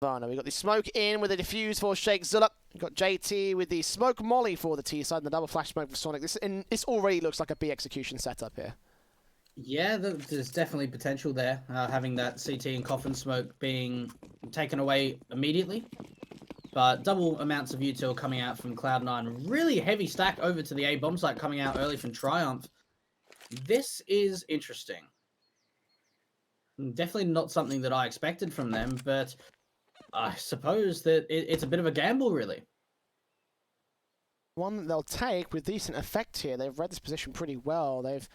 Inferno. We got the smoke in with a diffuse for Sheikh Zuluk. We've got JT with the smoke molly for the T side and the double flash smoke for Sonic. This already looks like a B execution setup here. Yeah, there's definitely potential there. Having that CT and coffin smoke being taken away immediately. But double amounts of util coming out from Cloud9. Really heavy stack over to the A bomb site coming out early from Triumph. This is interesting. Definitely not something that I expected from them, but I suppose that it's a bit of a gamble, really. One that they'll take with decent effect here. They've read this position pretty well. They've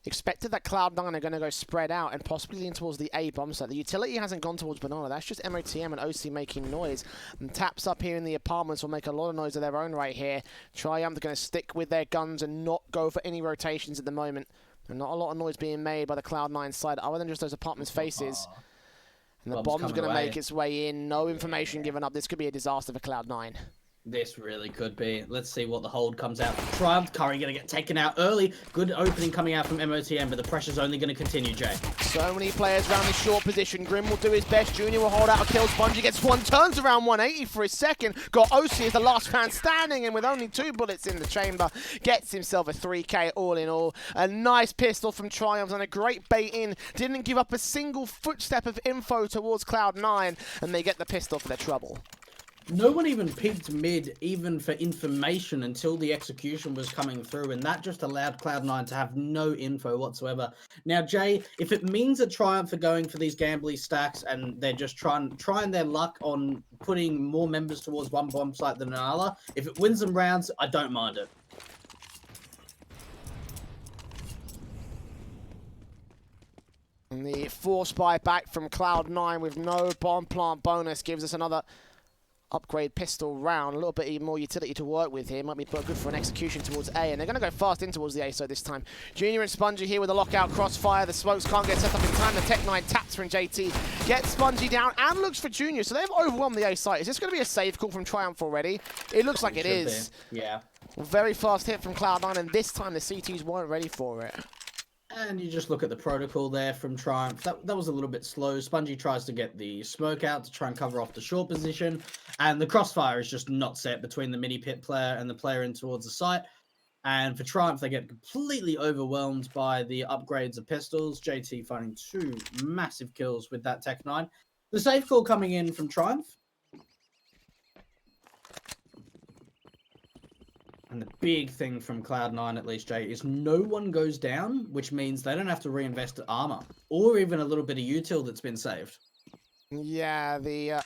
expected that Cloud9 are going to go spread out and possibly lean towards the A bomb site. The utility hasn't gone towards Banana. That's just MOTM and OC making noise. And taps up here in the apartments will make a lot of noise of their own right here. Triumph are going to stick with their guns and not go for any rotations at the moment. And not a lot of noise being made by the Cloud9 side other than just those apartments' faces. And the bomb's going to make its way in. No information given up. This could be a disaster for Cloud9. This really could be. Let's see what the hold comes out from Triumph. Curry going to get taken out early. Good opening coming out from MOTM, but the pressure's only going to continue, Jay. So many players around this short position. Grim will do his best. Junior will hold out a kill. Spongy gets one, turns around 180 for his second. Got OC as the last man standing, and with only 2 bullets in the chamber, gets himself a 3K all in all. A nice pistol from Triumph and a great bait in. Didn't give up a single footstep of info towards Cloud9, and they get the pistol for their trouble. No one even peeked mid, even for information, until the execution was coming through, and that just allowed Cloud9 to have no info whatsoever. Now, Jay, if it means that Triumph are going for these gambly stacks and they're just trying their luck on putting more members towards one bomb site than another, if it wins them rounds, I don't mind it. And the force buy back from Cloud9 with no bomb plant bonus gives us another upgrade pistol round. A little bit more utility to work with here. Might be good for an execution towards A. And they're going to go fast in towards the A side this time. Junior and Spongy here with a lockout crossfire. The smokes can't get set up in time. The Tech9 taps from JT. Gets Spongy down and looks for Junior. So they've overwhelmed the A site. Is this going to be a save call from Triumph already? It looks like it is. Yeah. Very fast hit from Cloud9. And this time the CTs weren't ready for it. And you just look at the protocol there from Triumph. That was a little bit slow. Spongy tries to get the smoke out to try and cover off the short position. And the crossfire is just not set between the mini pit player and the player in towards the site. And for Triumph, they get completely overwhelmed by the upgrades of pistols. JT finding 2 massive kills with that Tech9. The safe call coming in from Triumph. And the big thing from Cloud9, at least, Jay, is no one goes down, which means they don't have to reinvest armor or even a little bit of util that's been saved. Yeah, the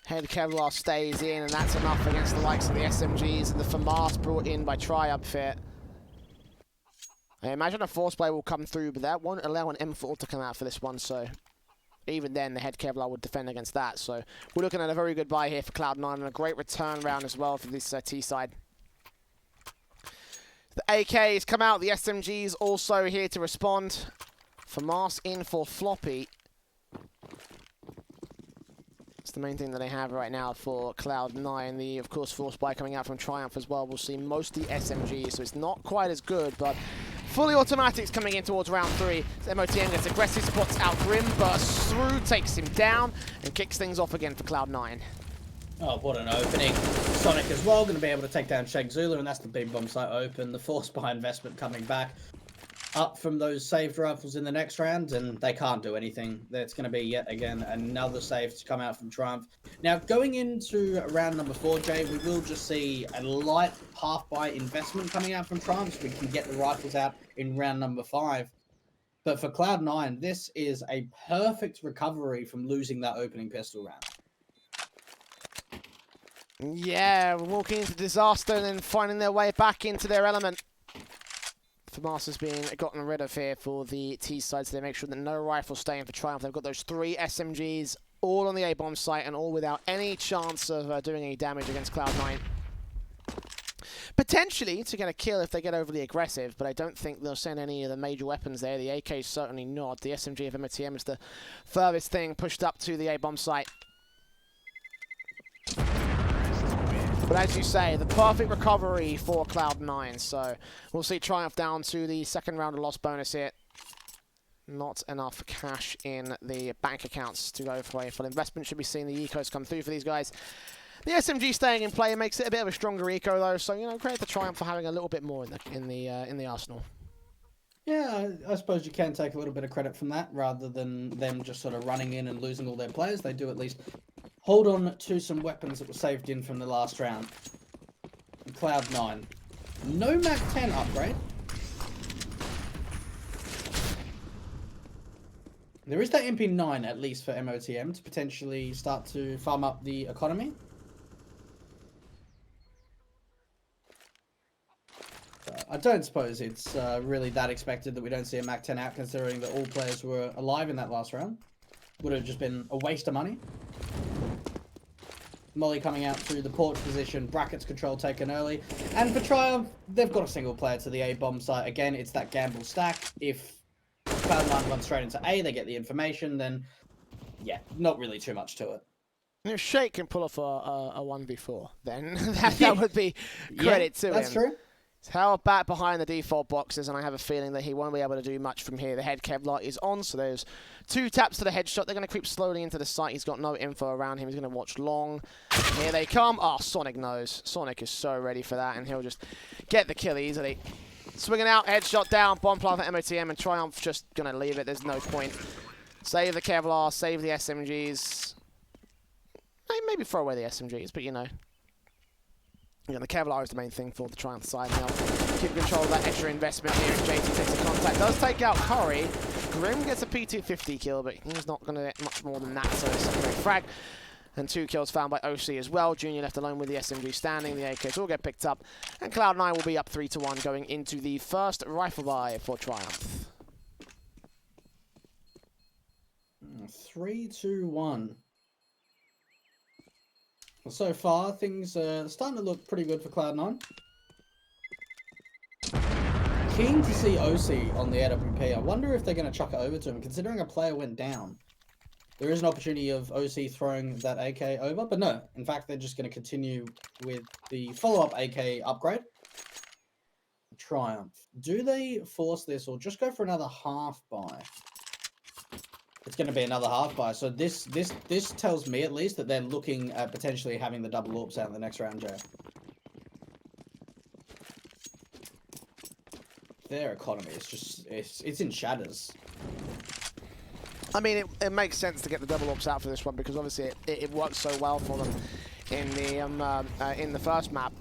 head Kevlar stays in, and that's enough against the likes of the SMGs and the FAMAS brought in by Triumph here. I imagine a force play will come through, but that won't allow an M4 to come out for this one, so even then the head Kevlar would defend against that. So we're looking at a very good buy here for Cloud9 and a great return round as well for this T side. The AKs come out, the SMGs also here to respond. FAMAS in for Floppy. That's the main thing that they have right now for Cloud9. The, of course, force buy coming out from Triumph as well. We'll see mostly SMGs, so it's not quite as good, but fully automatics coming in towards round 3. MOTM gets aggressive, spots out Grim, bursts through, takes him down, and kicks things off again for Cloud9. Oh, what an opening. Sonic as well, going to be able to take down Sheikh Zulu, and that's the big bomb site open. The force buy investment coming back up from those saved rifles in the next round, and they can't do anything. That's going to be yet again another save to come out from Triumph. Now, going into round number 4, Jay, we will just see a light half-buy investment coming out from Triumph, so we can get the rifles out in round number 5. But for Cloud9, this is a perfect recovery from losing that opening pistol round. Yeah, walking into disaster and then finding their way back into their element. FAMAS has been gotten rid of here for the T side, so they make sure that no rifles stay in for Triumph. They've got those 3 SMGs all on the A-bomb site and all without any chance of doing any damage against Cloud9. Potentially to get a kill if they get overly aggressive, but I don't think they'll send any of the major weapons there. The AK certainly not. The SMG of MOTM is the furthest thing pushed up to the A-bomb site. But as you say, the perfect recovery for Cloud9. So we'll see Triumph down to the second round of loss bonus here. Not enough cash in the bank accounts to go for a full investment. Should be seeing the ecos come through for these guys. The SMG staying in play makes it a bit of a stronger eco though, so you know, credit to Triumph for having a little bit more in the arsenal. Yeah, I suppose you can take a little bit of credit from that, rather than them just sort of running in and losing all their players. They do at least hold on to some weapons that were saved in from the last round. Cloud9. No Mac 10 upgrade. There is that MP9 at least for MOTM to potentially start to farm up the economy. I don't suppose it's really that expected that we don't see a Mac 10 out, considering that all players were alive in that last round. Would have just been a waste of money. Molly coming out through the porch position, brackets control taken early. And for Triumph, they've got a single player to the A bomb site. Again, it's that gamble stack. If Cloud9 runs straight into A, they get the information, then yeah, not really too much to it. If Shake can pull off a 1v4, then that would be credit to him. That's true. He's held back behind the default boxes, and I have a feeling that he won't be able to do much from here. The head Kevlar is on, so there's 2 taps to the headshot. They're going to creep slowly into the site. He's got no info around him. He's going to watch long. Here they come. Oh, Sonic knows. Sonic is so ready for that, and he'll just get the kill easily. Swinging out, headshot down, bomb plant for MOTM, and Triumph just going to leave it. There's no point. Save the Kevlar, save the SMGs. Maybe throw away the SMGs, but you know. Yeah, the Kevlar is the main thing for the Triumph side. Now, keep control of that extra investment here. JT takes a contact, does take out Curry. Grim gets a P250 kill, but he's not going to get much more than that, so a secondary frag. And 2 kills found by OC as well. Junior left alone with the SMG standing. The AKs all get picked up. And Cloud9 will be up 3-1 going into the first rifle buy for Triumph. 3-2-1. So far, things are starting to look pretty good for Cloud9. Keen to see OC on the AWP. I wonder if they're going to chuck it over to him, considering a player went down. There is an opportunity of OC throwing that AK over, but no. In fact, they're just going to continue with the follow-up AK upgrade. Triumph. Do they force this or just go for another half buy? It's going to be another half buy. So this tells me at least that they're looking at potentially having the double AWPs out in the next round, Jay. Their economy is just it's in shatters. I mean, it makes sense to get the double AWPs out for this one because obviously it worked so well for them in the first map.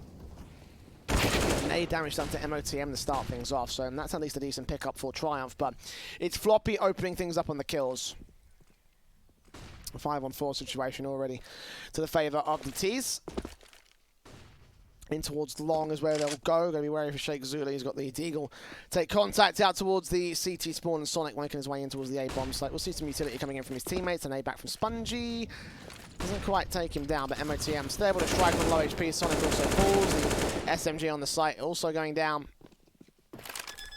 A damage done to MOTM to start things off, so that's at least a decent pickup for Triumph, but it's Floppy opening things up on the kills. A 5-on-4 situation already to the favour of the T's. In towards long is where they'll go. Going to be wary for Sheikh Zulu. He's got the Deagle. Take contact out towards the CT spawn, and Sonic making his way in towards the A bomb site. We'll see some utility coming in from his teammates. An A back from Spongy. Doesn't quite take him down, but MOTM still able to strike on low HP. Sonic also falls. The SMG on the site also going down.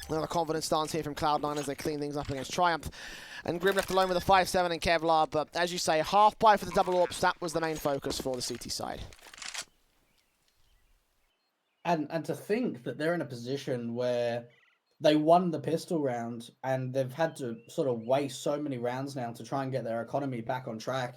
Another confident stance here from Cloud9 as they clean things up against Triumph. And Grim left alone with a 5-7 and Kevlar, but as you say, half buy for the double AWPs. That was the main focus for the CT side. And to think that they're in a position where they won the pistol round and they've had to sort of waste so many rounds now to try and get their economy back on track.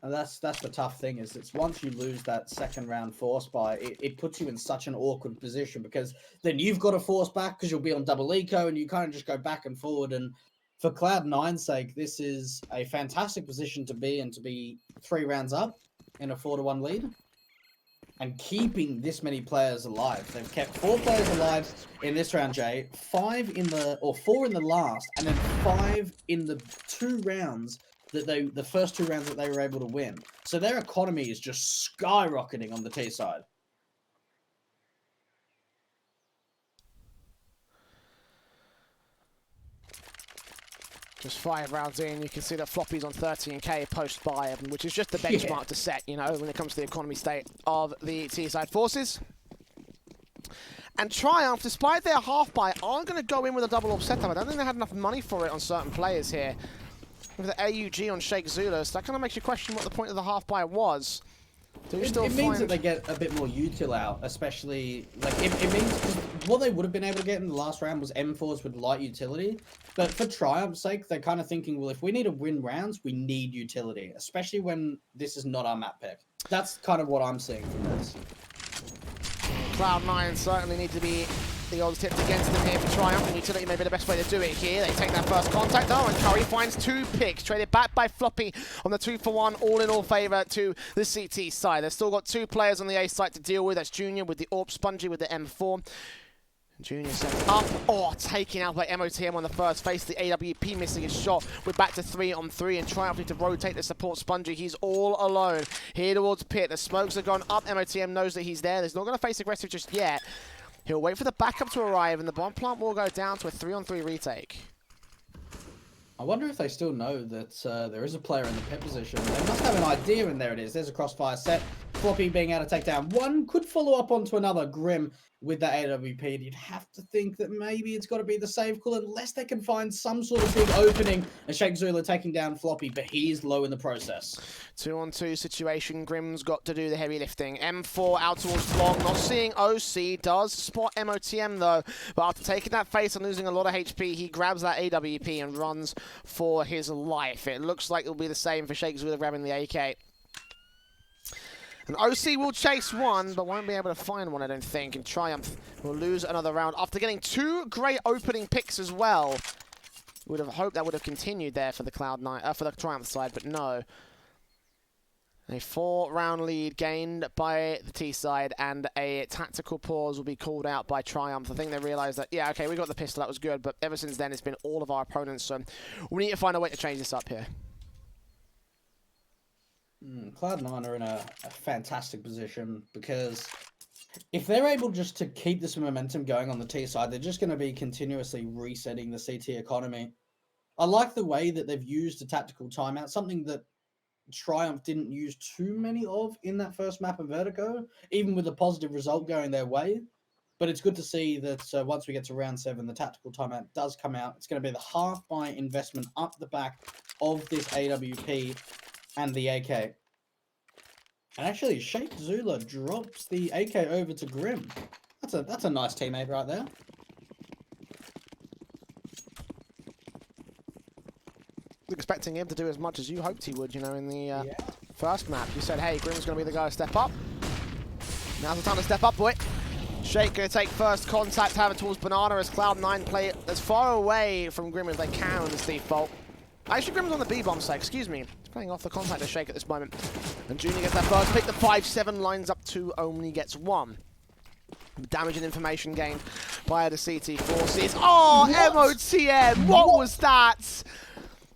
And that's the tough thing, is it's once you lose that second round force buy, it puts you in such an awkward position, because then you've got to force back because you'll be on double eco and you kind of just go back and forward. And for Cloud9's sake, this is a fantastic position to be in, to be 3 rounds up in a 4-1 lead. And keeping this many players alive. They've kept 4 players alive in this round, Jay. 4 in the last, and then 5 in the 2 rounds that the first 2 rounds that they were able to win. So their economy is just skyrocketing on the T side. Just 5 rounds in, you can see that Floppy's on 13k post-buy, which is just the benchmark to set, you know, when it comes to the economy state of the T-side forces. And Triumph, despite their half-buy, aren't going to go in with a double AWP setup. I don't think they had enough money for it on certain players here. With the AUG on Sheikh Zulu, so that kind of makes you question what the point of the half-buy was. It means that they get a bit more util out, especially like it means what they would have been able to get in the last round was M4s with light utility. But for Triumph's sake, they're kind of thinking, well, if we need to win rounds, we need utility, especially when this is not our map pick. That's kind of what I'm seeing from this. Cloud9 certainly need to be the odds tipped against them here for Triumph, and utility may be the best way to do it here. They take that first contact though, and Curry finds 2 picks, traded back by Floppy on the 2-for-1, all in all favour to the CT side. They've still got 2 players on the A site to deal with. That's Junior with the AWP, Spongy with the M4. Junior set up, taken out by MOTM on the first face. The AWP missing his shot. We're back to 3-on-3, and Triumph need to rotate to support Spongy. He's all alone here towards Pit. The smokes have gone up. MOTM knows that he's there. He's not going to face aggressive just yet. He'll wait for the backup to arrive, and the bomb plant will go down to a 3-on-3 retake. I wonder if they still know that there is a player in the pit position. They must have an idea, and there it is. There's a crossfire set. Floppy being able to take down one, could follow up onto another. Grim with that AWP, and you'd have to think that maybe it's got to be the save call unless they can find some sort of big opening. And Sheikh Zula taking down Floppy, but he's low in the process. 2-on-2 situation. Grim's got to do the heavy lifting. M4 out towards Flog, not seeing OC. Does spot MOTM though, but after taking that face and losing a lot of HP, he grabs that AWP and runs for his life. It looks like it'll be the same for Sheikh Zula grabbing the AK. And OC will chase one, but won't be able to find one, I don't think. And Triumph will lose another round after getting 2 great opening picks as well. Would have hoped that would have continued there for the Cloud9, for the Triumph side, but no. A 4-round lead gained by the T side, and a tactical pause will be called out by Triumph. I think they realised that, yeah, okay, we got the pistol, that was good, but ever since then it's been all of our opponents, so we need to find a way to change this up here. Cloud9 are in a fantastic position, because if they're able just to keep this momentum going on the T side, they're just going to be continuously resetting the CT economy. I like the way that they've used a tactical timeout, something that Triumph didn't use too many of in that first map of Vertigo, even with a positive result going their way. But it's good to see that once we get to round 7, the tactical timeout does come out. It's going to be the half-buy investment up the back of this AWP and the AK. And actually, Sheikh Zula drops the AK over to Grim. That's a nice teammate right there. Expecting him to do as much as you hoped he would, you know, in the first map. You said, hey, Grim's going to be the guy to step up. Now's the time to step up, boy. Sheikh going to take first contact, have it towards Banana as Cloud9 play as far away from Grim as they can on this default. Actually, Grim was on the B-bomb side, excuse me. He's playing off the contact of Sheikh at this moment. And Junior gets that first pick. The 5-7 lines up 2, only gets 1. Damage and information gained by the CT forces. Oh, what? MOTM, what was that?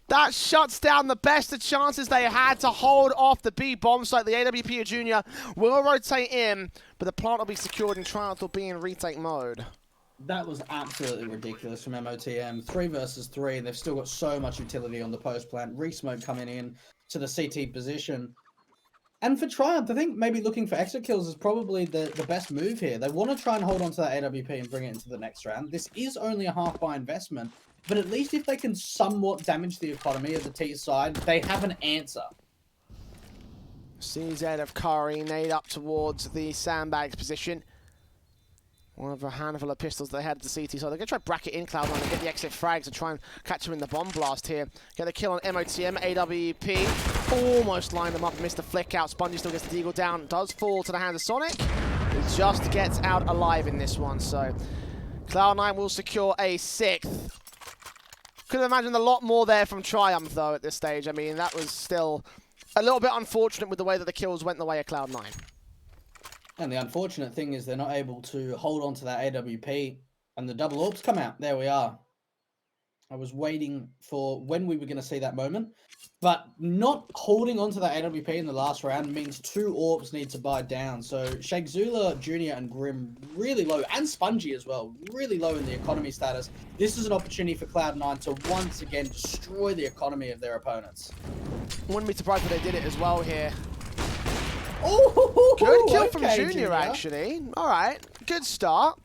That shuts down the best of chances they had to hold off the B-bomb site. The AWP Junior will rotate in, but the plant will be secured and Triumph will be in retake mode. That was absolutely ridiculous from MOTM. 3 versus 3. They've still got so much utility on the post plant. Resmoke coming in to the CT position. And for Triumph, I think maybe looking for extra kills is probably the best move here. They want to try and hold on to that AWP and bring it into the next round. This is only a half-buy investment, but at least if they can somewhat damage the economy of the T side, they have an answer. CZ of Curry, nade up towards the sandbags position. One of a handful of pistols they had at the CT, so they're going to try to bracket in Cloud9 and get the exit frags and try and catch him in the bomb blast here. Get the kill on MOTM, AWP. Almost lined them up, missed the flick out. Spongy still gets the deagle down, does fall to the hands of Sonic. He just gets out alive in this one, so Cloud9 will secure a 6th. Could have imagined a lot more there from Triumph, though, at this stage. I mean, that was still a little bit unfortunate with the way that the kills went the way of Cloud9. And the unfortunate thing is they're not able to hold on to that AWP, and the double AWPs come out. There we are. I was waiting for when we were going to see that moment, but not holding on to that AWP in the last round means 2 AWPs need to buy down. So Sheikh Zula, Junior, and Grim really low, and Spongy as well, really low in the economy status. This is an opportunity for Cloud9 to once again destroy the economy of their opponents. Wouldn't be surprised if they did it as well here. Oh, good kill from Junior, actually. All right, good start.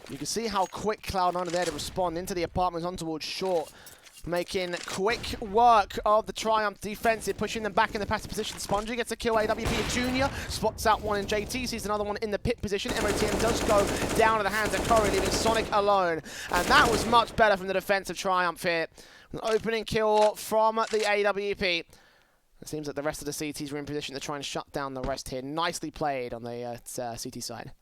You can see how quick Cloud9 are there to respond into the apartments on towards short. making quick work of the Triumph defensive, pushing them back in the passive position. Spongy gets a kill, AWP and Junior spots out one in JT, sees another one in the pit position. MOTM does go down to the hands of Curry, leaving Sonic alone. And that was much better from the defense of Triumph here. An opening kill from the AWP. It seems that the rest of the CTs were in position to try and shut down the rest here. Nicely played on the CT side.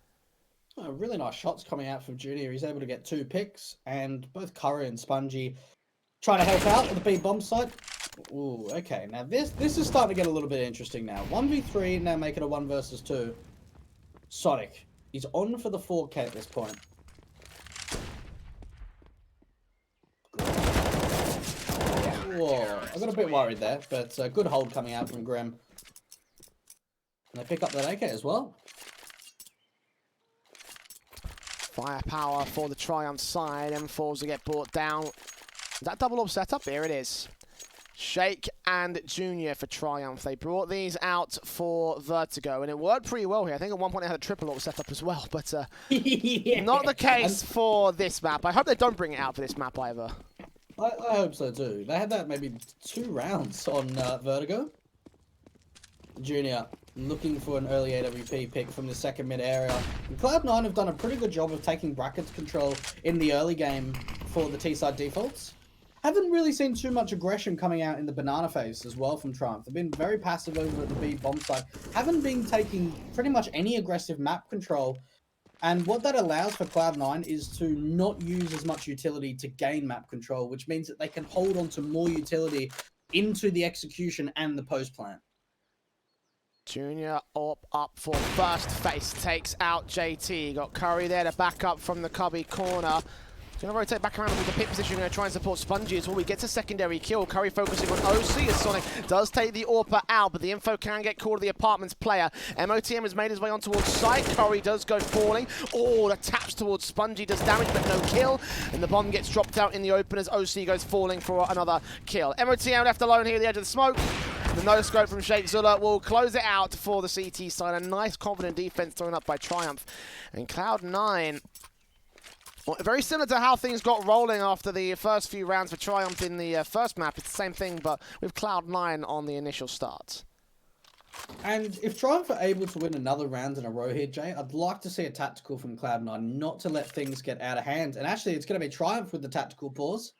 Oh, really nice shots coming out from Junior. He's able to get 2 picks, and both Curry and Spongy trying to help out with the B bomb side. Ooh, okay. Now this is starting to get a little bit interesting now. 1v3, now make it a 1 versus 2. Sonic, he's on for the 4K at this point. Whoa, I got a bit worried there, but good hold coming out from Grim. And they pick up that AK as well. Firepower for the Triumph side. M4s to get brought down. Is that double orb setup? Here it is. Shake and Junior for Triumph. They brought these out for Vertigo, and it worked pretty well here. I think at one point they had a triple orb setup as well, but yeah. not the case for this map. I hope they don't bring it out for this map either. I hope so too. They had that maybe 2 rounds on Vertigo. Junior looking for an early AWP pick from the second mid area. And Cloud9 have done a pretty good job of taking brackets control in the early game for the T-side defaults. Haven't really seen too much aggression coming out in the banana phase as well from Triumph. They've been very passive over at the B bomb side. Haven't been taking pretty much any aggressive map control. And what that allows for Cloud9 is to not use as much utility to gain map control, which means that they can hold on to more utility into the execution and the post plan. Junior up for first face, takes out JT. Got Curry there to back up from the cubby corner. Going to rotate back around with the pit position, going to try and support Spongy as well. He gets a secondary kill. Curry focusing on OC as Sonic does take the AWP out, but the info can get called to the apartments player. MOTM has made his way on towards site. Curry does go falling. Oh, the taps towards Spongy does damage, but no kill. And the bomb gets dropped out in the open as OC goes falling for another kill. MOTM left alone here at the edge of the smoke. The no-scope from Sheikh Zula will close it out for the CT side. A nice, confident defense thrown up by Triumph. And Cloud9... well, very similar to how things got rolling after the first few rounds for Triumph in the first map. It's the same thing, but with Cloud9 on the initial start. And if Triumph are able to win another round in a row here, Jay, I'd like to see a tactical from Cloud9, not to let things get out of hand. And actually, it's going to be Triumph with the tactical pause.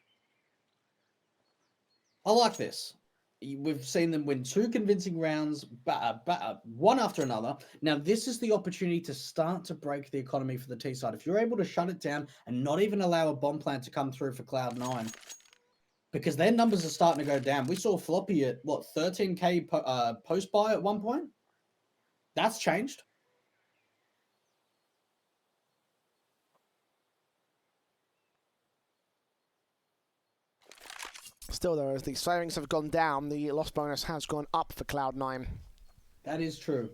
I like this. We've seen them win 2 convincing rounds, one after another. Now, this is the opportunity to start to break the economy for the T side. If you're able to shut it down and not even allow a bomb plant to come through for Cloud9, because their numbers are starting to go down. We saw Floppy at, what, 13k post-buy at one point? That's changed. Still, though, as the savings have gone down, the loss bonus has gone up for Cloud9. That is true.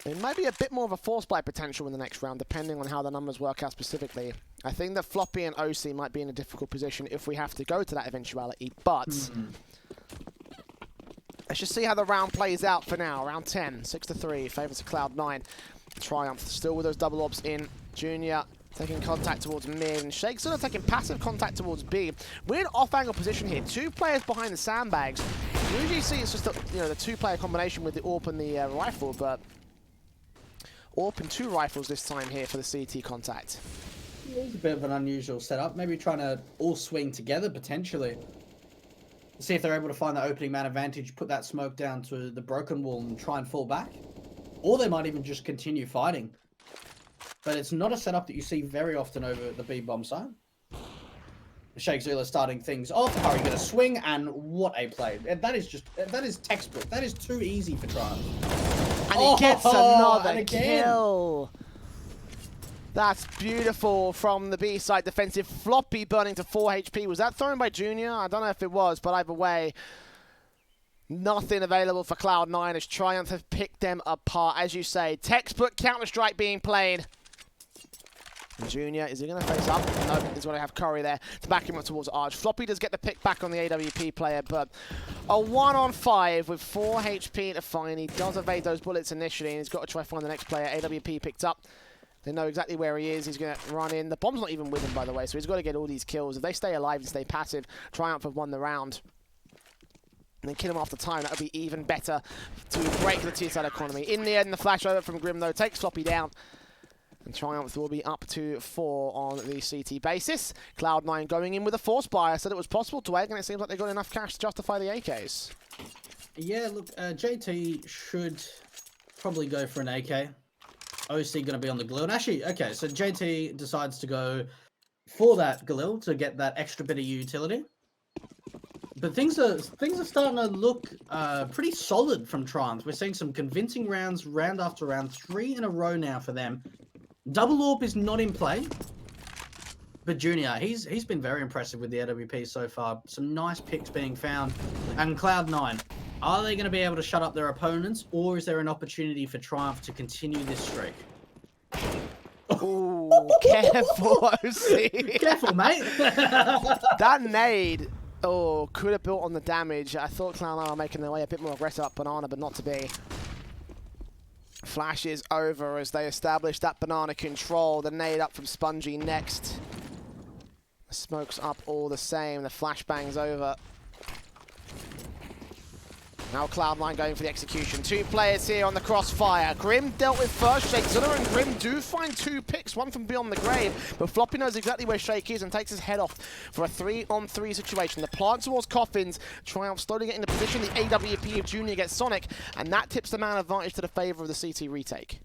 It might be a bit more of a force buy potential in the next round, depending on how the numbers work out specifically. I think that Floppy and OC might be in a difficult position if we have to go to that eventuality, but... let's just see how the round plays out for now. Round 10, 6-3, favours of Cloud9. Triumph still with those double ops in. Junior taking contact towards mid, and Shake's sort of taking passive contact towards B. Weird off-angle position here. 2 players behind the sandbags. Usually you see it's just the 2-player combination with the AWP and the rifle, but AWP and 2 rifles this time here for the CT contact. It's a bit of an unusual setup. Maybe trying to all swing together potentially. See if they're able to find the opening man advantage, put that smoke down to the broken wall and try and fall back. Or they might even just continue fighting. But it's not a setup that you see very often over at the B bomb side. Sheikh Zula starting things off. Curry going to swing, and what a play. That is textbook. That is too easy for Triumph. And he gets another kill. That's beautiful from the B side defensive. Floppy burning to 4 HP. Was that thrown by Junior? I don't know if it was, but either way, nothing available for Cloud9 as Triumph have picked them apart. As you say, textbook Counter-Strike being played. Junior, is he going to face up? No, he's going to have Curry there to back him up towards Arch. Floppy does get the pick back on the AWP player, but a 1-on-5 with 4 HP to find. He does evade those bullets initially, and he's got to try to find the next player. AWP picked up. They know exactly where he is. He's going to run in. The bomb's not even with him, by the way, so he's got to get all these kills. If they stay alive and stay passive, Triumph have won the round. And then kill him after time. That would be even better to break the T-side economy. In the end, the flash over from Grim, though, takes Floppy down. And Triumph will be up to 4 on the CT basis. Cloud9 going in with a force buy. I said it was possible to egg, and it seems like they've got enough cash to justify the AKs. Yeah, look, JT should probably go for an AK. OC going to be on the Galil. And actually, okay, so JT decides to go for that Galil to get that extra bit of utility. But things are starting to look pretty solid from Triumph. We're seeing some convincing rounds, round after round, 3 in a row now for them. Double AWP is not in play, but Junior, he's been very impressive with the AWP so far. Some nice picks being found. And Cloud9, are they going to be able to shut up their opponents, or is there an opportunity for Triumph to continue this streak? Ooh, careful, OC. Careful, mate. That nade, could have built on the damage. I thought Cloud9 were making their way a bit more aggressive up Banana, but not to be. Flash is over as they establish that Banana control. The nade up from Spongy next. The smoke's up all the same. The flashbang's over. Now Cloud9 going for the execution. 2 players here on the crossfire. Grim dealt with first. Shake Zilla and Grim do find 2 picks, one from beyond the grave. But Floppy knows exactly where Shake is and takes his head off for a 3-on-3 situation. The plant towards Coffins. Triumph slowly getting the position. The AWP of Junior gets Sonic. And that tips the man advantage to the favor of the CT retake.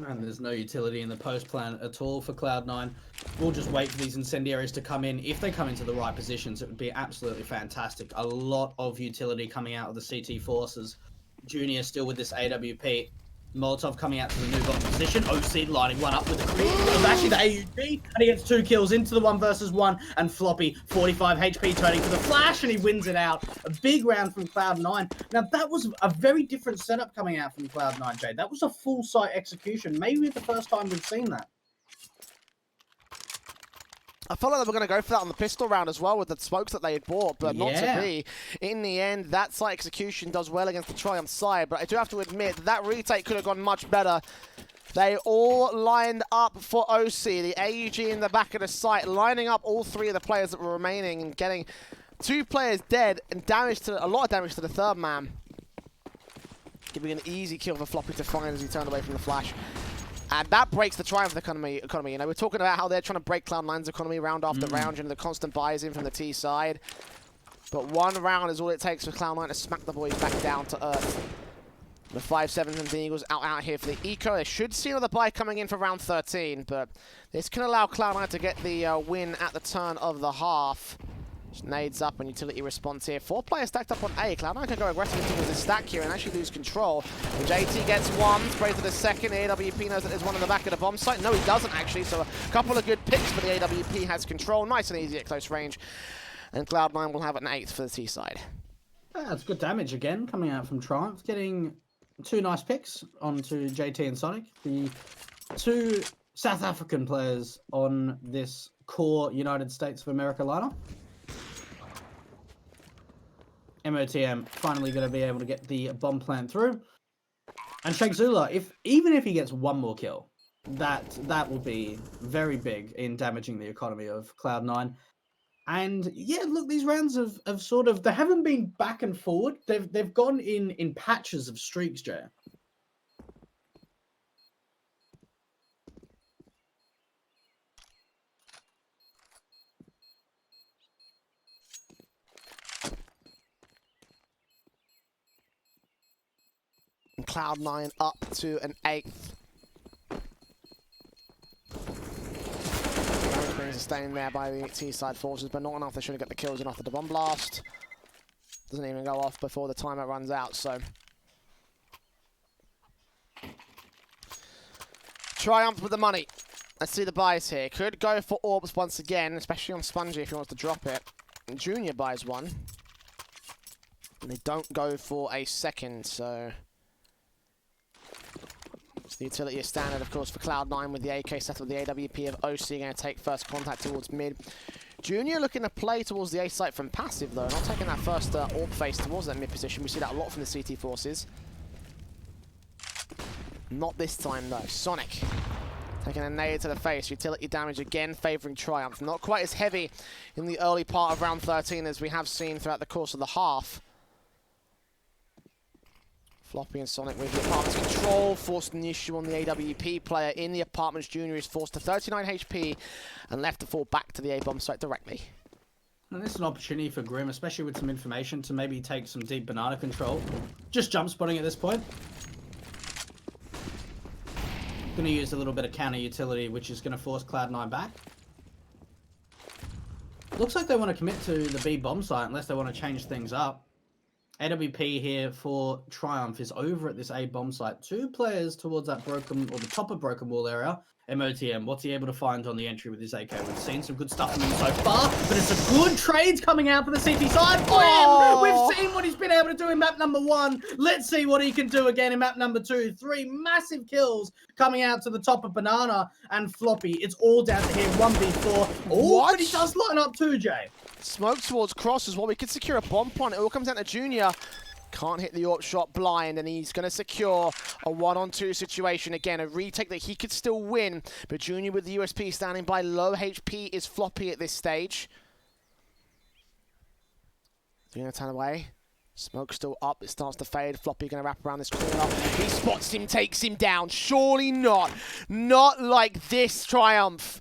And there's no utility in the post plan at all for Cloud9. We'll just wait for these incendiaries to come in. If they come into the right positions, it would be absolutely fantastic. A lot of utility coming out of the CT forces. Junior still with this AWP. Molotov coming out to the new bottom position. OC lining one up with the creep. It was actually the AUG, and he gets 2 kills into the 1 versus 1. And Floppy, 45 HP, turning for the flash, and he wins it out. A big round from Cloud9. Now, that was a very different setup coming out from Cloud9, Jay. That was a full site execution. Maybe the first time we've seen that. I felt like they were going to go for that on the pistol round as well with the smokes that they had bought, but not to be. In the end, that site execution does well against the Triumph side, but I do have to admit that retake could have gone much better. They all lined up for OC, the AUG in the back of the site, lining up all 3 of the players that were remaining and getting 2 players dead and a lot of damage to the 3rd man. Giving an easy kill for Floppy to find as he turned away from the flash. And that breaks the Triumph economy. You know, we're talking about how they're trying to break Cloud9's economy round after round, and the constant buys in from the T side. But 1 round is all it takes for Cloud9 to smack the boys back down to earth. The 5-7 from the Eagles out here for the eco. They should see another buy coming in for round 13, but this can allow Cloud9 to get the win at the turn of the half. Just nades up and utility response here. 4 players stacked up on A. Cloud9 can go aggressively towards the stack here and actually lose control. And JT gets 1, sprays to the 2nd. The AWP knows that there's 1 in the back of the bomb site. No, he doesn't actually, so a couple of good picks, but the AWP has control. Nice and easy at close range. And Cloud9 will have an 8th for the T side. That's good damage again coming out from Triumph. Getting 2 nice picks onto JT and Sonic. The 2 South African players on this core United States of America lineup. MOTM finally going to be able to get the bomb plant through. And Shake Zula, even if he gets 1 more kill, that will be very big in damaging the economy of Cloud9. And yeah, look, these rounds have sort of, they haven't been back and forward. They've gone in patches of streaks, Jay. Cloud9 up to an 8th. Damage is staying there by the T-side forces, but not enough. They should have got the kills in after the bomb blast. Doesn't even go off before the timer runs out, so. Triumph with the money. Let's see the buys here. Could go for orbs once again, especially on Spongy if he wants to drop it. And Junior buys 1. And they don't go for a 2nd, so. The utility is standard, of course, for Cloud9 with the AK set with the AWP of OC going to take first contact towards mid. Junior looking to play towards the A site from passive, though, not taking that first orb face towards that mid position. We see that a lot from the CT forces. Not this time, though. Sonic Taking a nade to the face. Utility damage again favouring Triumph. Not quite as heavy in the early part of round 13 as we have seen throughout the course of the half. Floppy and Sonic with the Apartments control, forced an issue on the AWP player in the Apartments. Junior is forced to 39 HP and left to fall back to the A-bomb site directly. And this is an opportunity for Grim, especially with some information, to maybe take some deep banana control. Just jump spotting at this point. Going to use a little bit of counter utility, which is going to force Cloud9 back. Looks like they want to commit to the B bomb site unless they want to change things up. AWP here for Triumph is over at this A bomb site. 2 players towards that broken, or the top of broken wall area. MOTM, what's he able to find on the entry with his AK? We've seen some good stuff from him so far, but it's a good trades coming out for the CT side for him. We've seen what he's been able to do in map number 1. Let's see what he can do again in map number 2. 3 massive kills coming out to the top of Banana and Floppy. It's all down to him, 1v4. Oh, but he does line up too, Jay. Smoke towards Cross as well. We could secure a bomb point. It all comes down to Junior. Can't hit the AWP shot blind, and he's going to secure a 1-on-2 situation. Again, a retake that he could still win, but Junior with the USP standing by. Low HP is Floppy at this stage. Junior turn away. Smoke still up. It starts to fade. Floppy going to wrap around this corner. He spots him, takes him down. Surely not. Not like this, Triumph.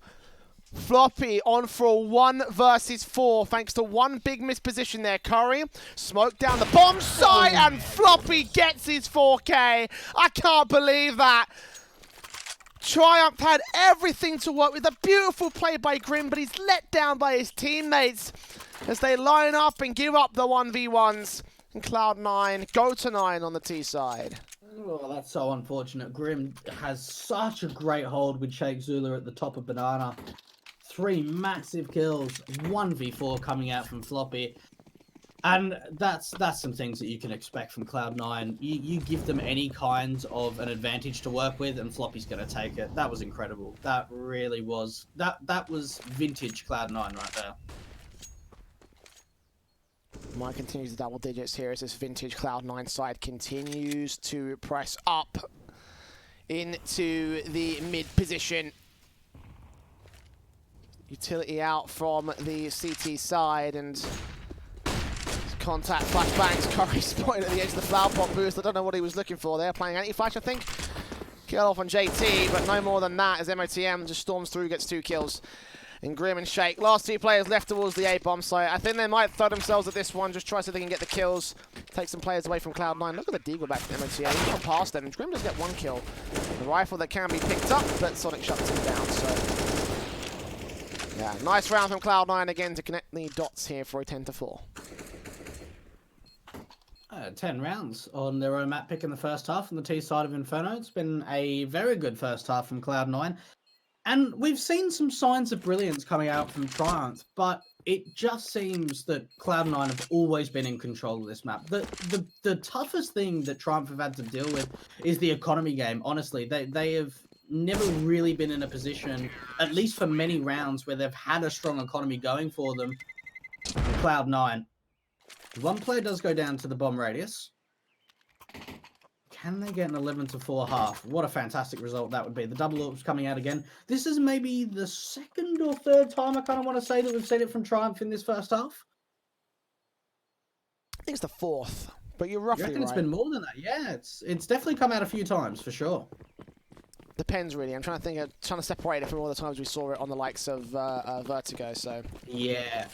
Floppy on for a 1 versus 4 thanks to one big misposition there. Curry, Smoke down the bomb site, and Floppy gets his 4K. I can't believe that. Triumph had everything to work with. A beautiful play by Grim, but he's let down by his teammates as they line up and give up the 1v1s. And Cloud9 go to 9 on the T side. Oh, that's so unfortunate. Grim has such a great hold with Shake Zulu at the top of Banana. 3 massive kills, 1v4 coming out from Floppy. And that's some things that you can expect from Cloud9. You give them any kinds of an advantage to work with, and Floppy's going to take it. That was incredible. That really was. That was vintage Cloud9 right there. Mike continues the double digits here as this vintage Cloud9 side continues to press up into the mid position. Utility out from the CT side, and contact flashbangs. Curry spotted at the edge of the flower pot boost. I don't know what he was looking for there. Playing anti-flash, I think. Kill off on JT, but no more than that as MOTM just storms through, gets 2 kills. And Grim and Shake, last 2 players left towards the A-bomb site. I think they might throw themselves at this one, just try so they can get the kills. Take some players away from Cloud9. Look at the deagle back from MOTM. He's gone past them, and Grim does get 1 kill. The rifle that can be picked up, but Sonic shuts him down, so... yeah, nice round from Cloud9 again to connect the dots here for a 10-4. 10 rounds on their own map pick in the first half on the T side of Inferno. It's been a very good first half from Cloud9. And we've seen some signs of brilliance coming out from Triumph, but it just seems that Cloud9 have always been in control of this map. The toughest thing that Triumph have had to deal with is the economy game. Honestly, they have never really been in a position, at least for many rounds, where they've had a strong economy going for them. Cloud9. 1 player does go down to the bomb radius. Can they get an 11-4 half? What a fantastic result that would be. The double AWP's coming out again. This is maybe the 2nd or 3rd time I kind of want to say that we've seen it from Triumph in this first half. I think it's the 4th, but you're roughly right. It's been more than that. Yeah, it's definitely come out a few times for sure. Depends really. I'm trying to separate it from all the times we saw it on the likes of Vertigo. So yeah.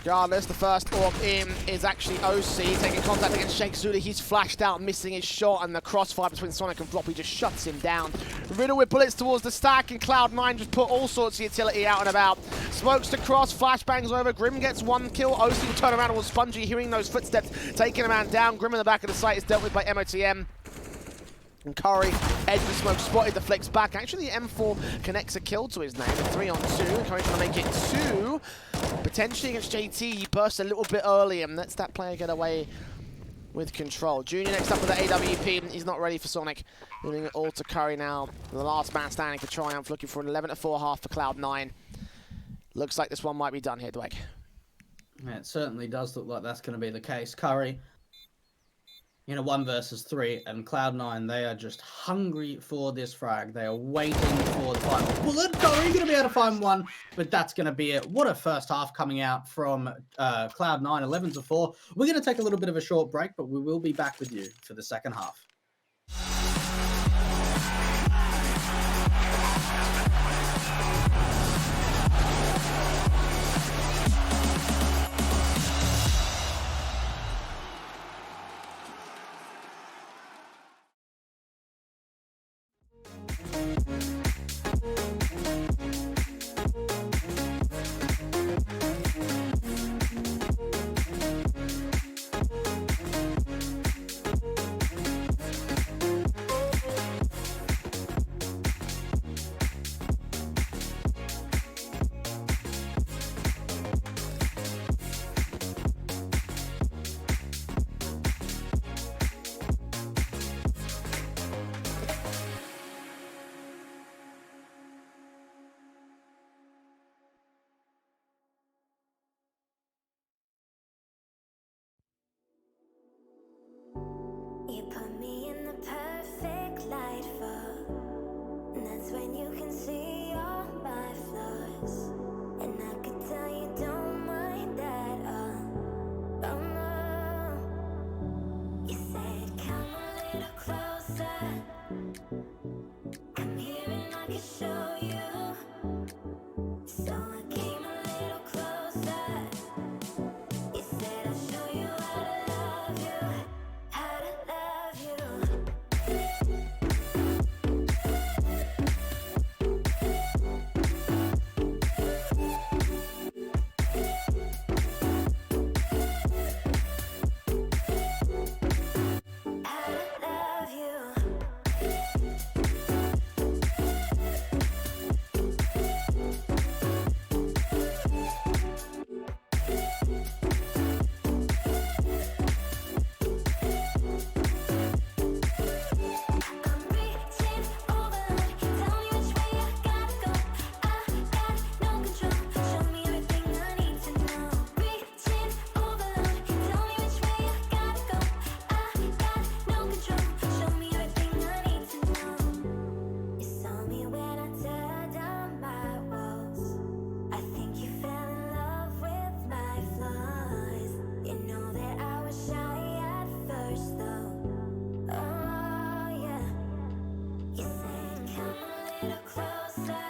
Regardless, the first AWP in is actually OC taking contact against Shake Zulu. He's flashed out, missing his shot, and the crossfire between Sonic and Floppy just shuts him down. Riddle with bullets towards the stack, and Cloud9 just put all sorts of utility out and about. Smokes to cross, flashbangs over. Grim gets 1 kill. OC will turn around towards Spongy, hearing those footsteps, taking a man down. Grim in the back of the site is dealt with by MOTM. And Curry, edge of the smoke, spotted the flicks back. Actually, the M4 connects a kill to his name. 3-on-2. Curry trying to make it 2. Potentially against JT, he burst a little bit early and lets that player get away with control. Junior next up with the AWP. He's not ready for Sonic. Moving it all to Curry now. The last man standing for Triumph, looking for an 11-4 half for Cloud9. Looks like this one might be done here, Dweck. Yeah, it certainly does look like that's going to be the case. Curry in a 1 versus 3, and Cloud9, they are just hungry for this frag. They are waiting for the final bullet. Are you going to be able to find one? But that's going to be it. What a first half coming out from Cloud9, 11-4. We're going to take a little bit of a short break, but we will be back with you for the second half. You put me in the perfect light for, and that's when you can see all my flaws. And I could tell you don't mind that, oh no. You said come a little closer, come here and I can show you. So I came a little closer. You said I'll show you how to love you. How to love you. How to love you. I'm reaching over, tell me which way I gotta go. I got no control, show me everything I need to know. Reaching over, tell me which way I gotta go. I got no control, show me everything I need to know. You saw me when I tear down my walls. I think you fell in love with my flaws. You know that I was shy at first though. Oh yeah. You said come a little closer.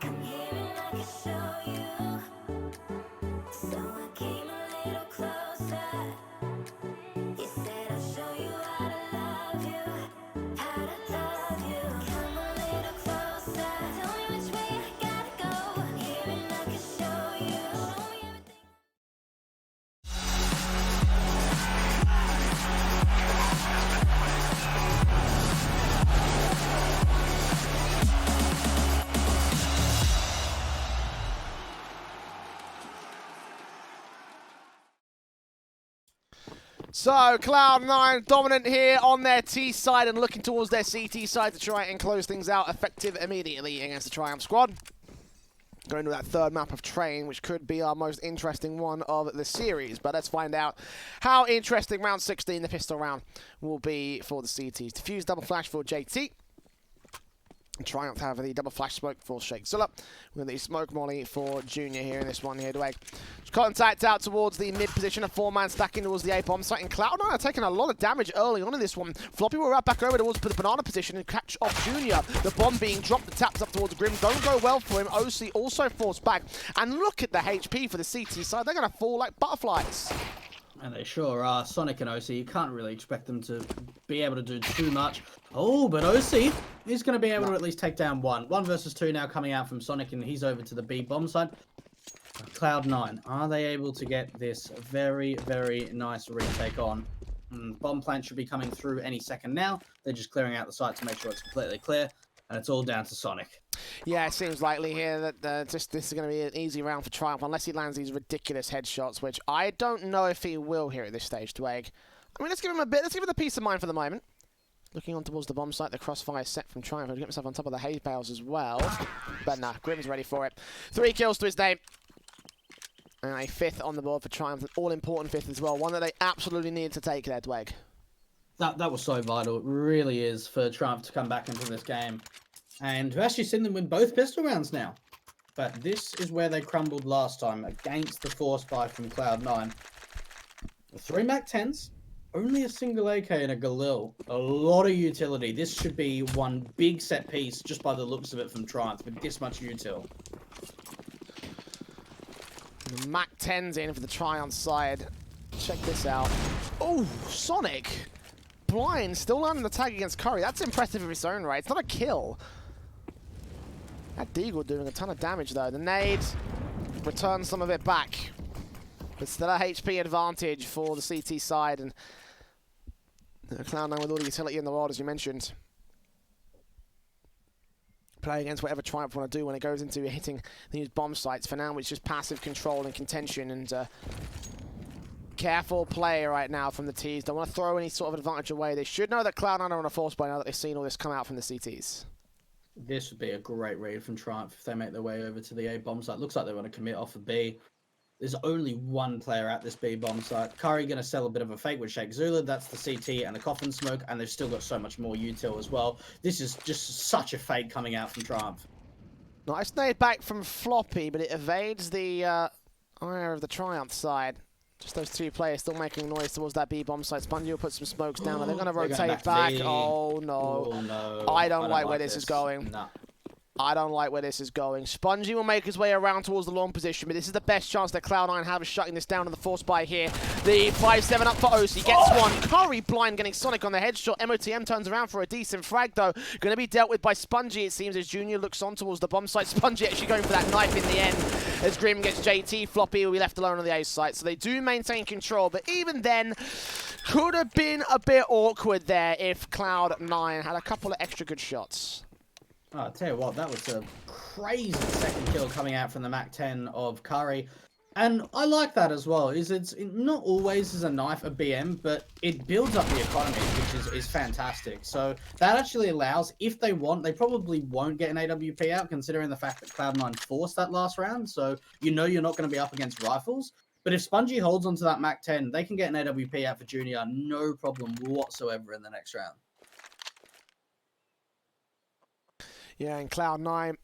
Come here and I can show you. So I came a little closer. You said I'll show you how to love you. How to love you. Come a little closer. Tell me which way I gotta go. Here and I can show you. Show me everything. So, Cloud9 dominant here on their T side and looking towards their CT side to try and close things out effective immediately against the Triumph squad. Going to that third map of Train, which could be our most interesting one of the series. But let's find out how interesting round 16, the pistol round, will be for the CTs. Diffuse double flash for JT. Triumph have the double flash smoke for Shake Zilla. With the smoke molly for Junior here in this one here. Dwayne. Contact out towards the mid position. A 4-man stacking towards the A bomb site. And Cloud9 are taking a lot of damage early on in this one. Floppy will wrap back over towards the banana position and catch off Junior. The bomb being dropped. The taps up towards Grim. Don't go well for him. OC also forced back. And look at the HP for the CT side. They're going to fall like butterflies. And they sure are. Sonic and OC, you can't really expect them to be able to do too much. Oh, but OC is going to be able to at least take down one. 1 versus 2 now coming out from Sonic, and he's over to the B bomb side. Cloud9, are they able to get this very, very nice retake on? Bomb plant should be coming through any second now. They're just clearing out the site to make sure it's completely clear. And it's all down to Sonic. Yeah, it seems likely here that this is going to be an easy round for Triumph, unless he lands these ridiculous headshots, which I don't know if he will here at this stage, Dwayne. I mean, let's give him the peace of mind for the moment. Looking on towards the bomb site, the crossfire set from Triumph. He'll get himself on top of the hay bales as well. But nah, Grim's ready for it. 3 kills to his name. And a 5th on the board for Triumph, an all-important 5th as well. One that they absolutely needed to take there, Dweg. That was so vital. It really is for Triumph to come back into this game. And we've actually seen them win both pistol rounds now. But this is where they crumbled last time against the force buy from Cloud9. 3 MAC-10s, only a single AK and a Galil. A lot of utility. This should be one big set piece just by the looks of it from Triumph with this much util. MAC-10's in for the Triumph side. Check this out. Oh, Sonic. Blind still landing the tag against Curry. That's impressive in its own right. It's not a kill. That Deagle doing a ton of damage though. The nade returns some of it back. But still a HP advantage for the CT side. And Cloud9 with all the utility in the world, as you mentioned. Play against whatever Triumph want to do when it goes into hitting these bomb sites. For now, it's just passive control and contention. And careful play right now from the Ts. Don't want to throw any sort of advantage away. They should know that Cloud9 are on a force by now that they've seen all this come out from the CTs. This would be a great read from Triumph if they make their way over to the A bomb site. Looks like they want to commit off of B. There's only one player at this B bomb site. Curry going to sell a bit of a fake with Sheikh Zula. That's the CT and the coffin smoke, and they've still got so much more util as well. This is just such a fake coming out from Triumph. Nice nade back from Floppy, but it evades the ire of the Triumph side. Just those two players still making noise towards that B bomb site. Spongy will put some smokes down, and they're going to rotate back. Oh no. Oh, no. I don't like where this is going. Nah. I don't like where this is going. Spongy will make his way around towards the long position, but this is the best chance that Cloud9 have of shutting this down on the force buy here. The 5-7 up for OC. Gets one. Curry blind getting Sonic on the headshot. MOTM turns around for a decent frag, though. Going to be dealt with by Spongy, it seems, as Junior looks on towards the bomb site. Spongy actually going for that knife in the end. As Grim gets JT, Floppy will be left alone on the A site. So they do maintain control, but even then, could have been a bit awkward there if Cloud9 had a couple of extra good shots. Oh, I'll tell you what, that was a crazy second kill coming out from the MAC-10 of Curry. And I like that as well, it's not always as a knife a BM, but it builds up the economy, which is fantastic. So that actually allows, if they want, they probably won't get an AWP out, considering the fact that Cloud9 forced that last round, so you know you're not going to be up against rifles. But if Spongy holds onto that MAC-10, they can get an AWP out for Junior, no problem whatsoever in the next round. Yeah, and Cloud9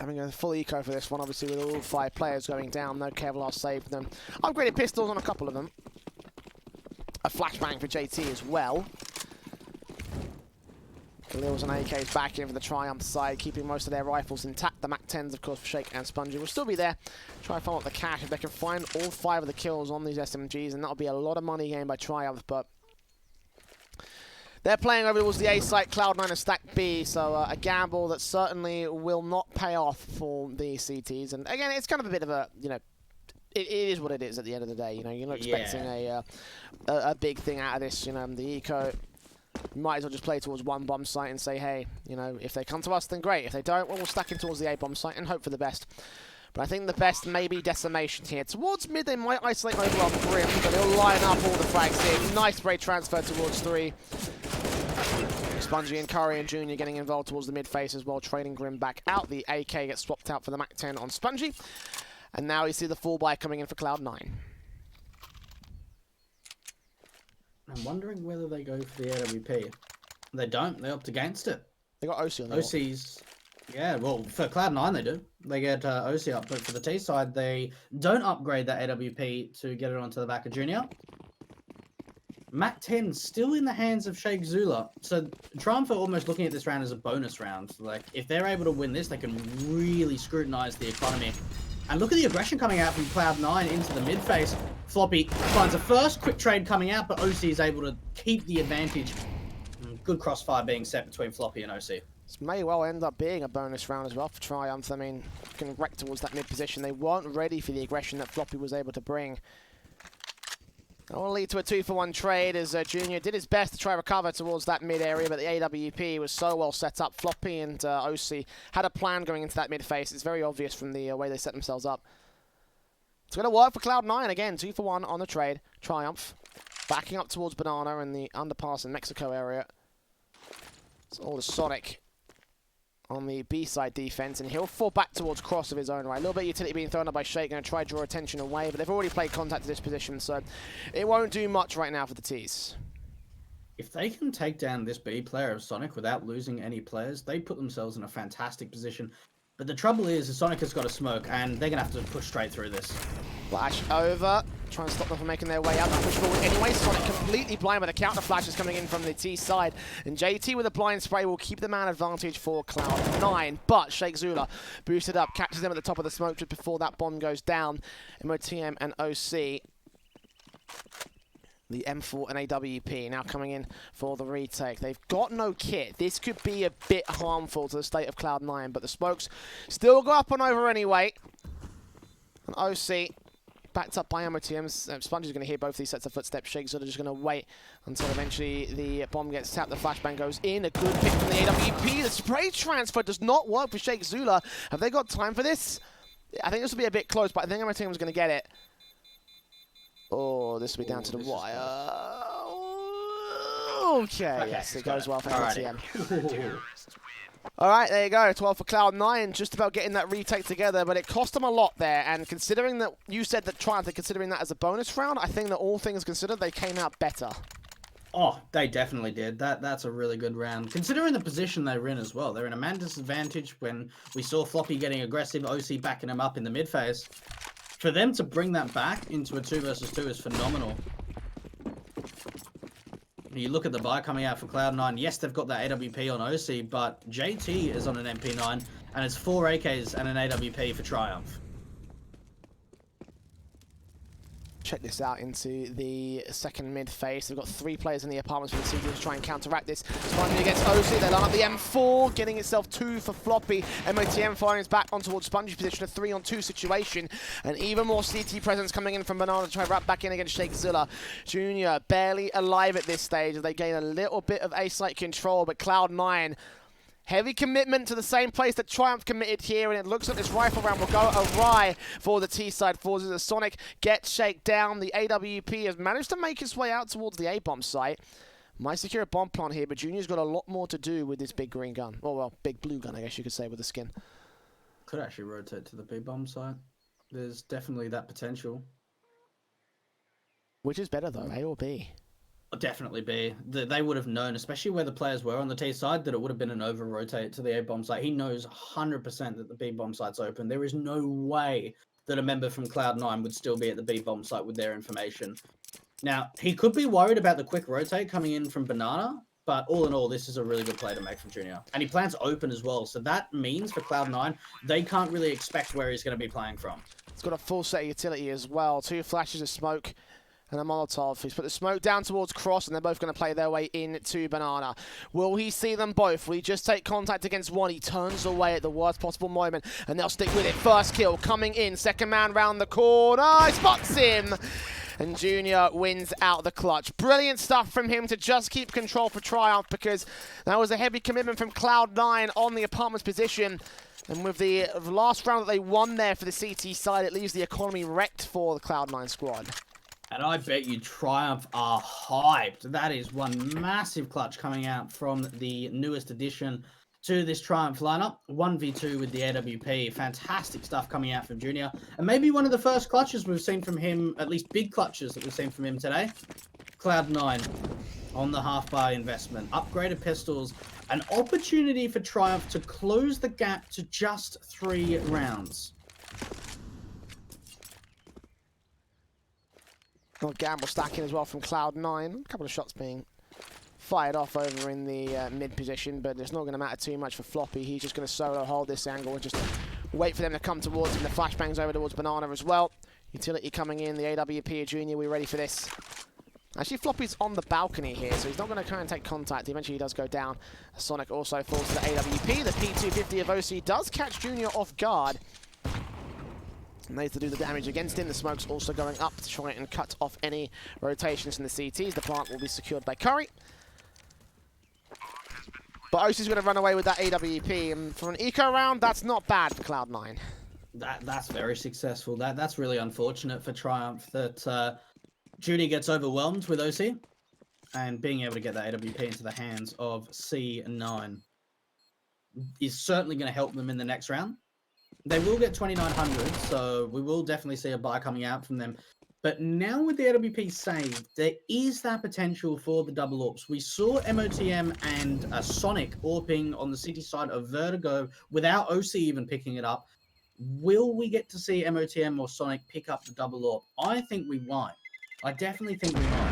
having a full eco for this one, obviously with all 5 players going down. No Kevlar saved them. Upgraded pistols on a couple of them. A flashbang for JT as well. Khalil's and AK's back in for the Triumph side, keeping most of their rifles intact. The MAC-10s, of course, for Shake and Spongy will still be there. Try and follow up the cash if they can find all 5 of the kills on these SMGs, and that'll be a lot of money gained by Triumph, but they're playing over towards the A site. Cloud9 and Stack B, so a gamble that certainly will not pay off for the CTs. And again, it's kind of a bit of a, you know, it is what it is at the end of the day. You know, you're not expecting a big thing out of this. You know, the eco, you might as well just play towards one bomb site and say, hey, you know, if they come to us, then great. If they don't, well, we'll stack in towards the A bomb site and hope for the best. But I think the best may be Decimation here. Towards mid, they might isolate over on Grim, but they'll line up all the frags in. Nice spray transfer towards 3. Spongy and Curry and Junior getting involved towards the mid face as well, trading Grim back out. The AK gets swapped out for the MAC-10 on Spongy. And now you see the full buy coming in for Cloud9. I'm wondering whether they go for the AWP. They don't. They opt against it. They got OC on the OC's... Yeah, well, for Cloud9 they do. They get OC up, but for the T side, they don't upgrade that AWP to get it onto the back of Junior. MAC-10 still in the hands of Sheikh Zula. So Triumph are almost looking at this round as a bonus round. Like, if they're able to win this, they can really scrutinize the economy. And look at the aggression coming out from Cloud9 into the mid face. Floppy finds a first quick trade coming out, but OC is able to keep the advantage. Good crossfire being set between Floppy and OC. This may well end up being a bonus round as well for Triumph. I mean, can wreck towards that mid position. They weren't ready for the aggression that Floppy was able to bring. That will lead to a 2-for-1 trade as Junior did his best to try recover towards that mid area, but the AWP was so well set up. Floppy and OC had a plan going into that mid face. It's very obvious from the way they set themselves up. It's going to work for Cloud9 again. 2-for-1 on the trade. Triumph backing up towards Banana in the underpass in Mexico area. It's all the Sonic on the B-side defense, and he'll fall back towards cross of his own right. A little bit of utility being thrown up by Shake, going to try to draw attention away, but they've already played contact to this position, so it won't do much right now for the T's. If they can take down this B player of Sonic without losing any players, they put themselves in a fantastic position. But the trouble is Sonic has got a smoke, and they're going to have to push straight through this. Flash over, trying to stop them from making their way out. They push forward anyway. Sonic completely blind, but the counter flash is coming in from the T side. And JT with a blind spray will keep the man advantage for Cloud9. But Shake Zula boosted up, catches them at the top of the smoke just before that bomb goes down. MOTM and OC. The M4 and AWP now coming in for the retake. They've got no kit. This could be a bit harmful to the state of Cloud9, but the smokes still go up and over anyway. And OC backed up by MOTM's. Sponge is going to hear both these sets of footsteps. Shakes are just going to wait until eventually the bomb gets tapped. The flashbang goes in. A good pick from the AWP. The spray transfer does not work for Shake Zula. Have they got time for this? I think this will be a bit close, but I think MOTM is going to get it. Oh, this will be down to the wire. Okay, yes, it goes well for MOTM. Alright, there you go. 12 for Cloud9, just about getting that retake together, but it cost them a lot there. And considering that you said that Triumph are considering that as a bonus round, I think that all things considered, they came out better. Oh, they definitely did. That's a really good round. Considering the position they were in as well. They're in a man disadvantage when we saw Floppy getting aggressive, OC backing him up in the mid phase. For them to bring that back into a 2 versus 2 is phenomenal. You look at the buy coming out for Cloud9. Yes, they've got that AWP on OC, but JT is on an MP9, and it's 4 AKs and an AWP for Triumph. Check this out into the second mid phase. They've got 3 players in the apartments for the CG to try and counteract this. Spongy against OC. They line up the M4, getting itself 2 for Floppy. MOTM firing his back on towards Spongy's position, a 3-on-2 situation. And even more CT presence coming in from Banana to try to wrap back in against Shake Zilla. Junior barely alive at this stage as they gain a little bit of A-site control, but Cloud9 heavy commitment to the same place that Triumph committed here, and it looks like this rifle round will go awry for the T-side forces as Sonic gets shaken down. The AWP has managed to make its way out towards the A-bomb site. Might secure a bomb plant here, but Junior's got a lot more to do with this big green gun. Oh, well, big blue gun, I guess you could say, with the skin. Could actually rotate to the B-bomb site. There's definitely that potential. Which is better, though, A or B? Definitely B. They would have known, especially where the players were on the T side, that it would have been an over-rotate to the A-bomb site. He knows 100% that the B-bomb site's open. There is no way that a member from Cloud9 would still be at the B-bomb site with their information. Now, he could be worried about the quick rotate coming in from Banana, but all in all, this is a really good play to make from Junior. And he plans open as well, so that means for Cloud9, they can't really expect where he's going to be playing from. He's got a full set of utility as well. 2 flashes of smoke and a Molotov. He's put the smoke down towards Cross, and they're both going to play their way into Banana. Will he see them both? Will he just take contact against one? He turns away at the worst possible moment, and they'll stick with it. First kill coming in. Second man round the corner. He spots him! And Junior wins out the clutch. Brilliant stuff from him to just keep control for Triumph, because that was a heavy commitment from Cloud9 on the apartment's position. And with the last round that they won there for the CT side, it leaves the economy wrecked for the Cloud9 squad. And I bet you Triumph are hyped. That is one massive clutch coming out from the newest addition to this Triumph lineup. 1v2 with the AWP. Fantastic stuff coming out from Junior. And maybe one of the first clutches we've seen from him, at least big clutches that we've seen from him today. Cloud9 on the half-bar investment. Upgraded pistols. An opportunity for Triumph to close the gap to just 3 rounds. Gamble stacking as well from Cloud9. A couple of shots being fired off over in the mid position, but it's not going to matter too much for Floppy. He's just going to solo hold this angle and just wait for them to come towards him. The flashbangs over towards Banana as well. Utility coming in. The AWP Junior, we ready for this? Actually, Floppy's on the balcony here, so he's not going to try and take contact. Eventually, he does go down. Sonic also falls to the AWP. The P250 of OC does catch Junior off guard. And needs to do the damage against him. The smoke's also going up to try and cut off any rotations in the CTs. The plant will be secured by Curry. But OC's going to run away with that AWP. And for an eco round, that's not bad for Cloud9. That's very successful. That's really unfortunate for Triumph that Judy gets overwhelmed with OC. And being able to get that AWP into the hands of C9. is certainly going to help them in the next round. They will get 2,900, so we will definitely see a buy coming out from them. But now with the LWP saved, there is that potential for the double AWPs. We saw MOTM and Sonic AWPing on the city side of Vertigo without OC even picking it up. Will we get to see MOTM or Sonic pick up the double AWP? I think we might. I definitely think we might.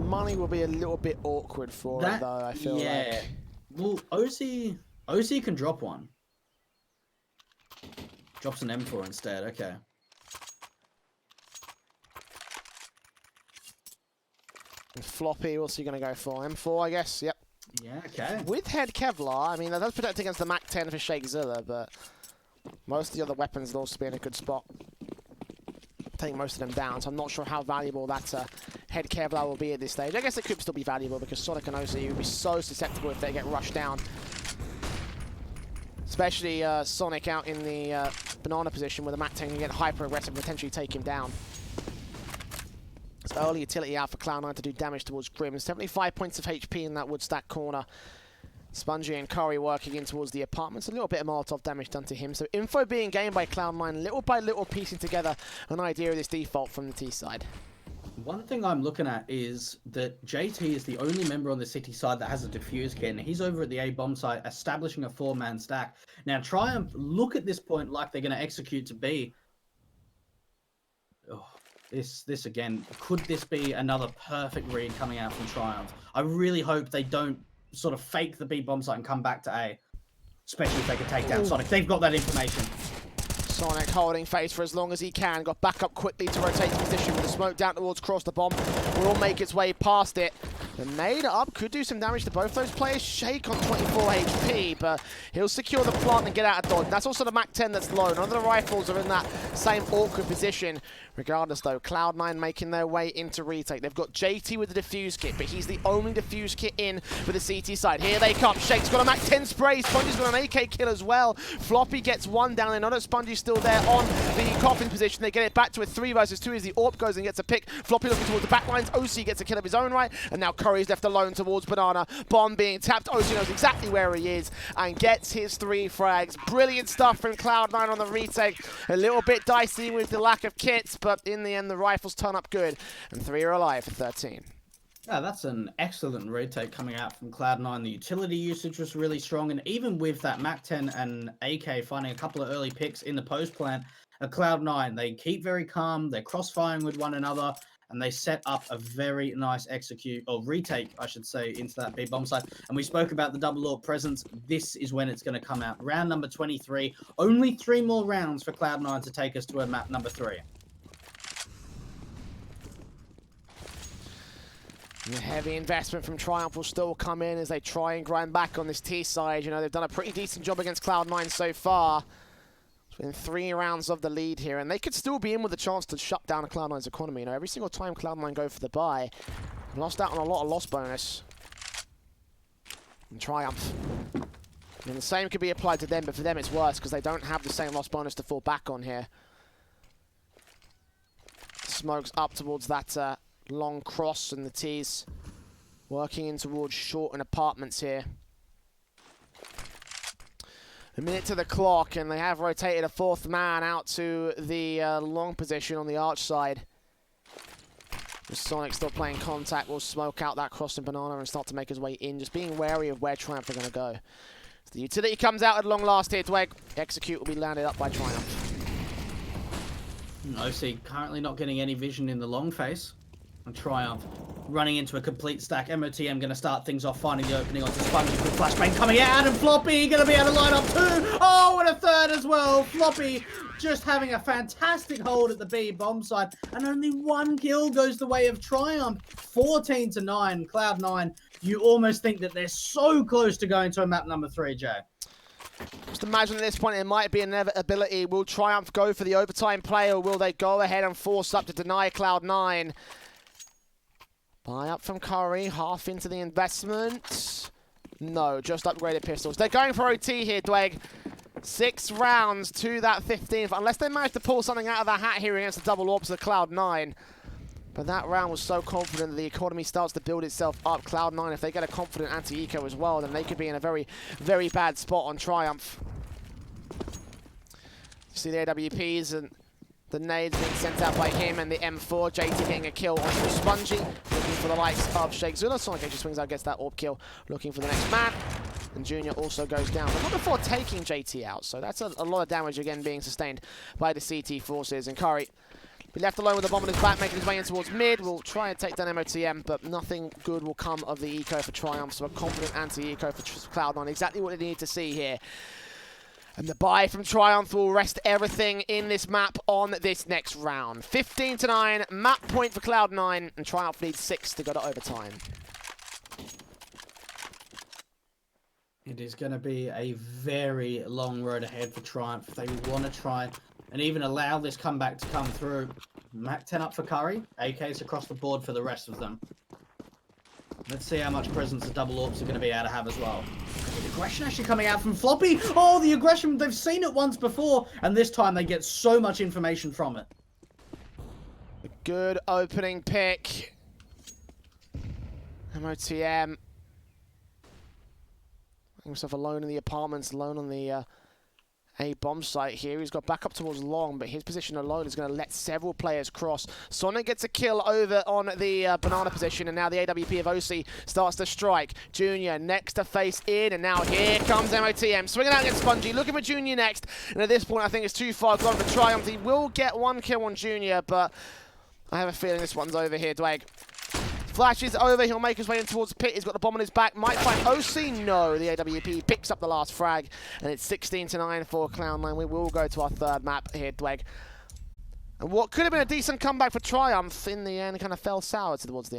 Money will be a little bit awkward for it, though, I feel like. Well, OC can drop one. Drops an M4 instead, okay. And Floppy, what's he going to go for? M4, I guess, yep. Yeah, okay. With Head Kevlar, I mean, that does protect against the Mac 10 for Shakezilla, but most of the other weapons will also be in a good spot. Take most of them down, so I'm not sure how valuable that Head Kevlar will be at this stage. I guess it could still be valuable because Sonic and OC would be so susceptible if they get rushed down. Especially Sonic out in the banana position where the Mac 10 can get hyper aggressive and potentially take him down. It's early utility out for Cloud9 to do damage towards Grim. 75 points of HP in that wood stack corner. Spongy and Curry working in towards the apartments. A little bit of Molotov damage done to him. So info being gained by Cloud9, little by little piecing together an idea of this default from the T side. One thing I'm looking at is that JT is the only member on the city side that has a defuse kit, and he's over at the A bomb site establishing a 4-man stack. Now Triumph look at this point like they're going to execute to B. Oh, this again, could this be another perfect read coming out from Triumph? I really hope they don't sort of fake the B bomb site and come back to A, especially if they can take down Sonic. They've got that information. Sonic holding face for as long as he can. Got back up quickly to rotate the position with the smoke down towards cross. The bomb will make its way past it. The nade up could do some damage to both those players. Shake on 24 HP, but he'll secure the plant and get out of dodge. That's also the Mac 10 that's low. None of the rifles are in that same awkward position. Regardless, though, Cloud9 making their way into retake. They've got JT with the defuse kit, but he's the only defuse kit in for the CT side. Here they come. Shake's got a Mac 10 spray. Spongy's got an AK kill as well. Floppy gets one down. They know that Spongy's still there on the coffin position. They get it back to a 3 versus 2 as the AWP goes and gets a pick. Floppy looking towards the back lines. OC gets a kill of his own right, and now Curry's left alone towards Banana. Bomb being tapped. OC knows exactly where he is and gets his 3 frags. Brilliant stuff from Cloud9 on the retake. A little bit dicey with the lack of kits, but in the end, the rifles turn up good, and 3 are alive for 13. Yeah, that's an excellent retake coming out from Cloud9. The utility usage was really strong, and even with that Mac 10 and AK finding a couple of early picks in the post plant, at Cloud9, they keep very calm, they're cross-firing with one another, and they set up a very nice retake, I should say, into that B bomb site. And we spoke about the double AWP presence. This is when it's going to come out. Round number 23. Only 3 more rounds for Cloud9 to take us to a map number 3. The heavy investment from Triumph will still come in as they try and grind back on this T side. You know, they've done a pretty decent job against Cloud9 so far. It's been 3 rounds of the lead here, and they could still be in with a chance to shut down Cloud9's economy. You know, every single time Cloud9 go for the buy, lost out on a lot of loss bonus. And Triumph. And the same could be applied to them, but for them it's worse because they don't have the same loss bonus to fall back on here. Smokes up towards that long cross, and the T's working in towards short and apartments here. A minute to the clock, and they have rotated a 4th man out to the long position on the arch side. With Sonic still playing contact, will smoke out that cross and Banana and start to make his way in, just being wary of where Triumph are going to go. So the utility comes out at long last here, Dweg. Execute will be landed up by Triumph. OC currently not getting any vision in the long face. And Triumph running into a complete stack. MOTM going to start things off, finding the opening onto Spongy with flashbang coming out, and Floppy going to be able to line up 2. Oh, and a 3rd as well. Floppy just having a fantastic hold at the B bomb site, and only 1 kill goes the way of Triumph. 14-9, Cloud9. You almost think that they're so close to going to a map number 3, Jay. Just imagine at this point it might be an inevitability. Will Triumph go for the overtime play, or will they go ahead and force up to deny Cloud9? Buy up from Curry, half into the investment. No, just upgraded pistols. They're going for OT here, Dweg. 6 rounds to that 15th, unless they manage to pull something out of the hat here against the double AWPs of Cloud9. But that round was so confident that the economy starts to build itself up. Cloud9, if they get a confident anti-eco as well, then they could be in a very, very bad spot on Triumph. You see the AWPs and the nades being sent out by him and the M4. JT getting a kill on Spongy, looking for the likes of Sheikh Zula. Sonic actually swings out, gets that AWP kill, looking for the next man. And Junior also goes down, but not before taking JT out. So that's a lot of damage again being sustained by the CT forces. And Curry be left alone with the bomb on his back, making his way in towards mid. Will try and take down MOTM, but nothing good will come of the eco for Triumph. So a confident anti-eco for Cloud9, exactly what they need to see here. And the buy from Triumph will rest everything in this map on this next round. 15-9, map point for Cloud9, and Triumph needs 6 to go to overtime. It is going to be a very long road ahead for Triumph. If they want to try and even allow this comeback to come through. Mac 10 up for Curry. AKs across the board for the rest of them. Let's see how much presence the double AWPs are going to be able to have as well. The aggression actually coming out from Floppy. Oh, the aggression. They've seen it once before, and this time they get so much information from it. A good opening pick. MOTM. Himself alone in the apartments, alone on the A bomb site here. He's got back up towards long, but his position alone is going to let several players cross. Sonic gets a kill over on the banana position, and now the AWP of OC starts to strike. Junior next to face in, and now here comes MOTM. Swinging out against Spongy, looking for Junior next. And at this point, I think it's too far gone for Triumph. He will get one kill on Junior, but I have a feeling this one's over here, Dwag. Flashes over, he'll make his way in towards the pit. He's got the bomb on his back. Might find OC. No, the AWP picks up the last frag. And it's 16-9 for Cloud9. We will go to our third map here, Dweg. And what could have been a decent comeback for Triumph in the end kind of fell sour towards the end.